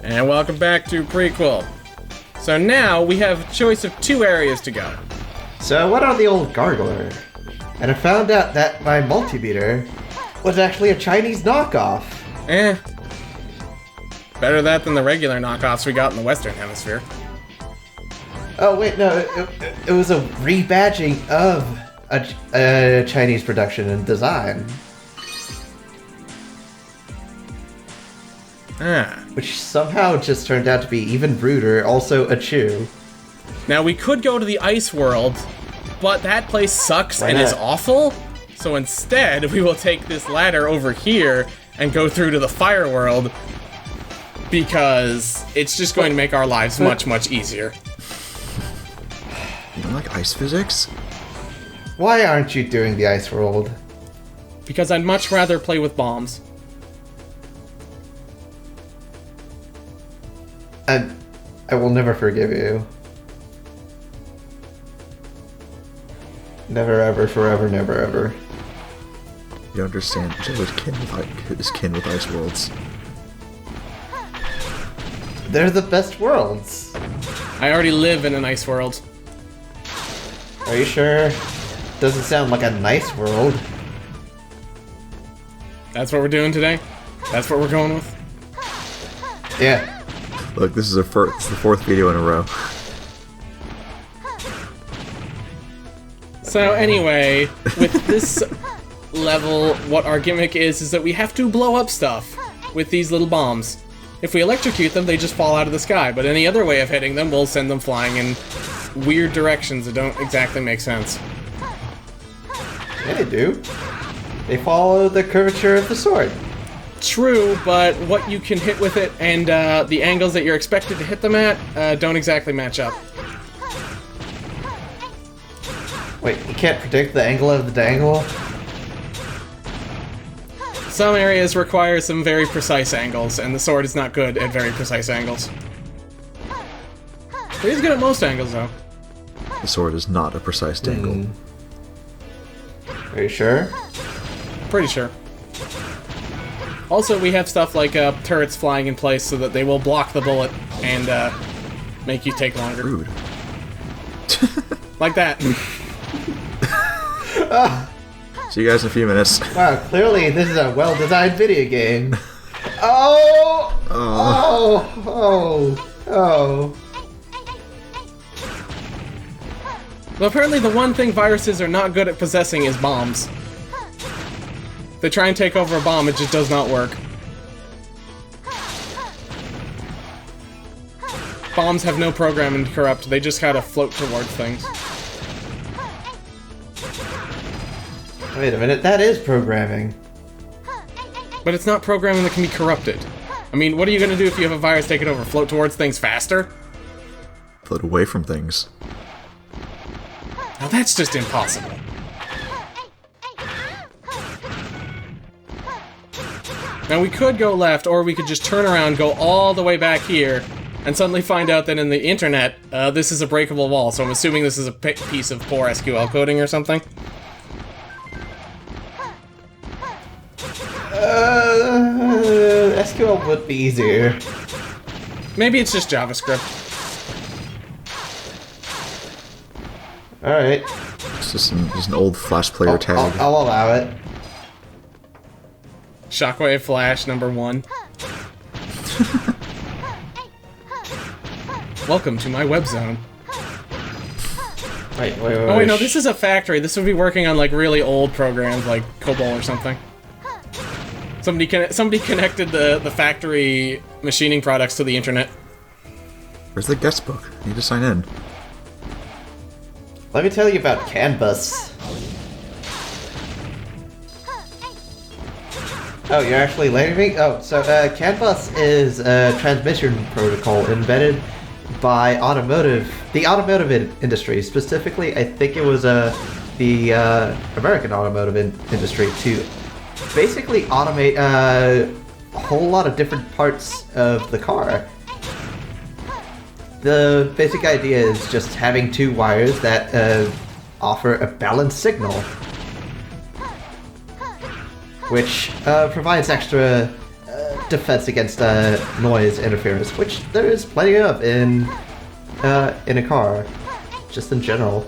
And welcome back to Prequel. So now we have a choice of 2 areas to go. So I went on the old Gargler, and I found out that my multimeter was actually a Chinese knockoff. Better that than the regular knockoffs we got in the Western Hemisphere. Oh wait, no, it was a rebadging of a Chinese production and design. Which somehow just turned out to be even ruder, also a chew. Now we could go to the ice world, but that place sucks and is awful. So instead, we will take this ladder over here and go through to the fire world, because it's just going to make our lives much, much easier. You don't like ice physics? Why aren't you doing the ice world? Because I'd much rather play with bombs. I will never forgive you. Never ever, forever, never ever. You don't understand. Joe is kin with ice worlds. They're the best worlds. I already live in an ice world. Are you sure? Doesn't sound like a nice world. That's what we're doing today? That's what we're going with? Yeah. Look, this is the 4th video in a row. So anyway, with this level, what our gimmick is that we have to blow up stuff with these little bombs. If we electrocute them, they just fall out of the sky, but any other way of hitting them will send them flying in weird directions that don't exactly make sense. Yeah, they do. They follow the curvature of the sword. True, but what you can hit with it and the angles that you're expected to hit them at don't exactly match up. Wait, you can't predict the angle of the dangle? Some areas require some very precise angles, and the sword is not good at very precise angles. It is good at most angles, though. The sword is not a precise dangle. Are you sure? Pretty sure. Also, we have stuff like turrets flying in place so that they will block the bullet and make you take longer. Rude. Like that. See you guys in a few minutes. Wow, clearly this is a well-designed video game. Oh! Oh! Well, apparently the one thing viruses are not good at possessing is bombs. They try and take over a bomb, it just does not work. Bombs have no programming to corrupt, they just kind of float towards things. Wait a minute, that is programming. But it's not programming that can be corrupted. I mean, what are you gonna do if you have a virus take it over? Float towards things faster? Float away from things. Now that's just impossible. Now we could go left, or we could just turn around, go all the way back here, and suddenly find out that in the internet, this is a breakable wall, so I'm assuming this is a piece of poor SQL coding or something. SQL would be easier. Maybe it's just JavaScript. Alright. It's just an old Flash player tag. I'll allow it. Shockwave Flash number 1. Welcome to my web zone. Wait. Oh wait, no, this is a factory. This would be working on like really old programs like COBOL or something. Somebody connected the factory machining products to the internet. Where's the guest book? I need to sign in. Let me tell you about CAN bus. Oh, you're actually letting me? Oh, so CAN bus is a transmission protocol invented by the automotive industry. Specifically, I think it was the American automotive industry to basically automate a whole lot of different parts of the car. The basic idea is just having 2 wires that offer a balanced signal, which provides extra defense against noise interference, which there is plenty of in a car, just in general.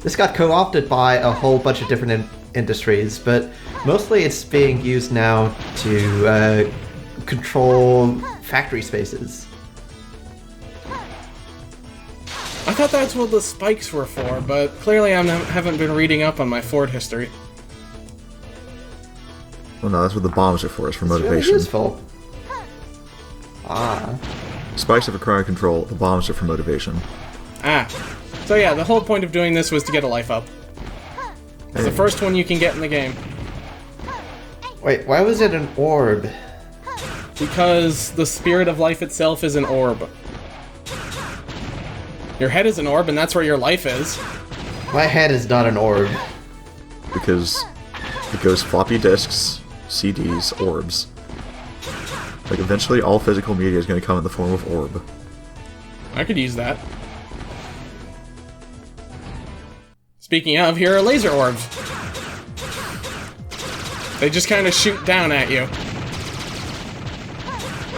This got co-opted by a whole bunch of different industries, but mostly it's being used now to control factory spaces. I thought that's what the spikes were for, but clearly I haven't been reading up on my Ford history. Well, no, that's what the bombs are for. It's for It's really motivation. useful. Ah. Spikes are for crowd control. The bombs are for motivation. Ah. So yeah, the whole point of doing this was to get a life up. It's the first one you can get in the game. Wait, why was it an orb? Because the spirit of life itself is an orb. Your head is an orb, and that's where your life is. My head is not an orb. Because it goes floppy disks, CDs, orbs. Like, eventually all physical media is going to come in the form of orb. I could use that. Speaking of, here are laser orbs. They just kind of shoot down at you.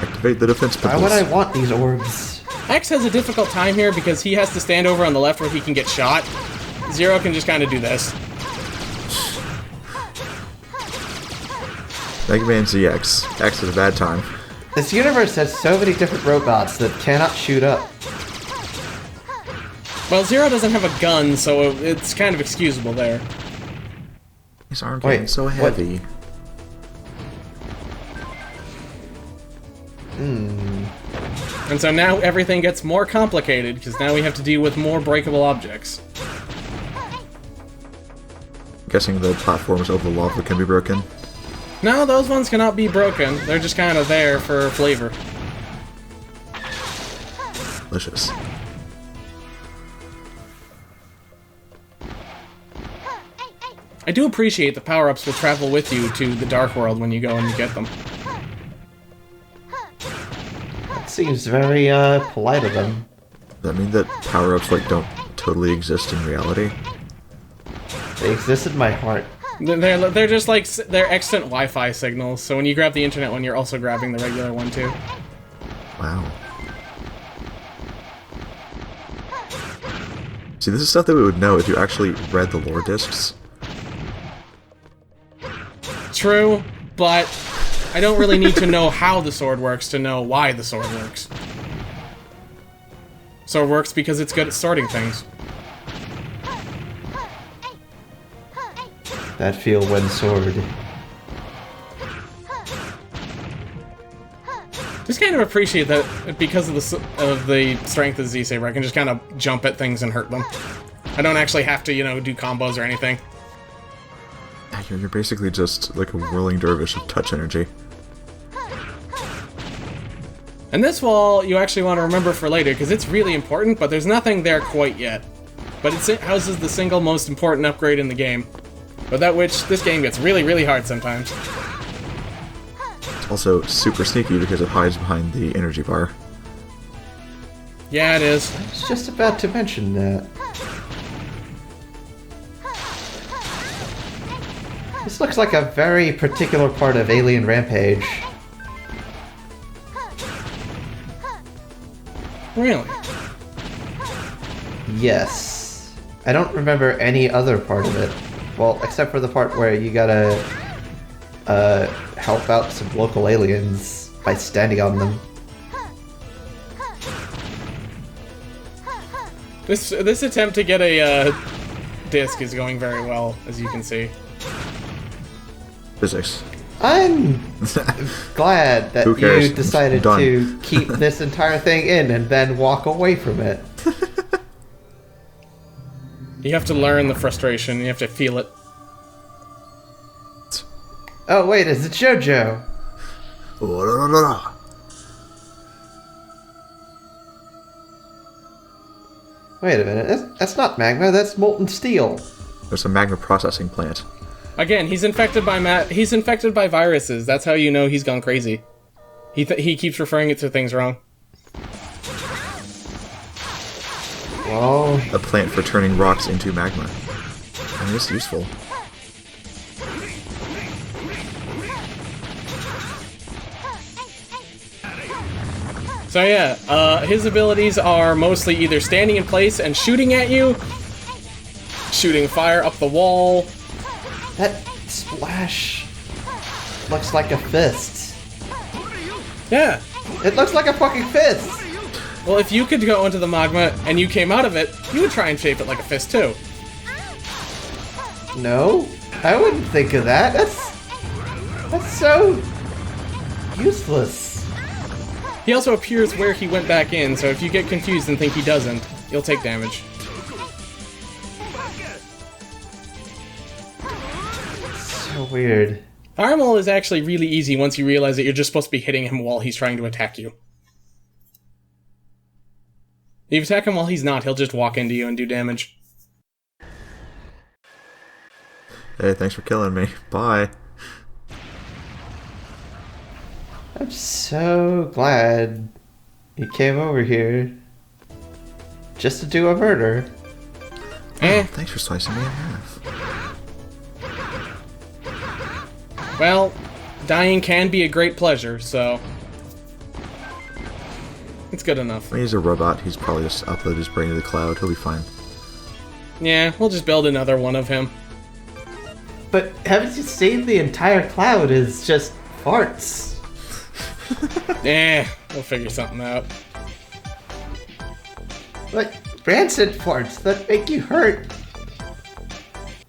Activate the defense Why pistols. would I want these orbs? X has a difficult time here because he has to stand over on the left where he can get shot. Zero can just kind of do this. Megaman ZX. X is a bad time. This universe has so many different robots that cannot shoot up. Well, Zero doesn't have a gun, so it's kind of excusable there. These aren't getting so what? heavy. And so now everything gets more complicated, because now we have to deal with more breakable objects. I'm guessing the platforms over the lava can be broken. No, those ones cannot be broken. They're just kind of there for flavor. Delicious. I do appreciate the power-ups will travel with you to the Dark World when you go and you get them. That seems very polite of them. Does that mean that power-ups, like, don't totally exist in reality? They exist in my heart. They're just like, they're extant Wi-Fi signals, so when you grab the internet one, you're also grabbing the regular one too. Wow. See, this is stuff that we would know if you actually read the lore discs. True, but I don't really need to know how the sword works to know why the sword works. Sword works because it's good at sorting things. That feel when sword. Just kind of appreciate that because of the strength of the Z-Saber, I can just kind of jump at things and hurt them. I don't actually have to, you know, do combos or anything. You're basically just like a whirling dervish of touch energy. And this wall, you actually want to remember for later, because it's really important, but there's nothing there quite yet. But it houses the single most important upgrade in the game. Without which, this game gets really, really hard sometimes. It's also super sneaky because it hides behind the energy bar. Yeah, it is. I was just about to mention that. This looks like a very particular part of Alien Rampage. Really? Yes. I don't remember any other part of it. Well, except for the part where you gotta help out some local aliens by standing on them. This attempt to get a disc is going very well, as you can see. Physics. I'm glad that Who cares? you decided Done. to keep this entire thing in and then walk away from it. You have to learn the frustration, you have to feel it. Oh wait, it's a JoJo! Wait a minute, that's not magma, that's molten steel. There's a magma processing plant. Again, he's infected by viruses. That's how you know he's gone crazy. He keeps referring it to things wrong. Well, A plant for turning rocks into magma. I mean, it's useful. So yeah, his abilities are mostly either standing in place and shooting at you, shooting fire up the wall. That splash looks like a fist. Yeah. It looks like a fucking fist! Well, if you could go into the magma and you came out of it, you would try and shape it like a fist too. No, I wouldn't think of that. That's so useless. He also appears where he went back in, so if you get confused and think he doesn't, you'll take damage. So weird. Fireball is actually really easy once you realize that you're just supposed to be hitting him while he's trying to attack you. If you attack him while he's not, he'll just walk into you and do damage. Hey, thanks for killing me. Bye. I'm so glad you came over here just to do a murder. Eh. Thanks for slicing me in half. Well, dying can be a great pleasure, so... it's good enough. When he's a robot, he's probably just uploaded his brain to the cloud. He'll be fine. Yeah, we'll just build another one of him. But haven't you seen the entire cloud is just farts? We'll figure something out. Like rancid farts that make you hurt.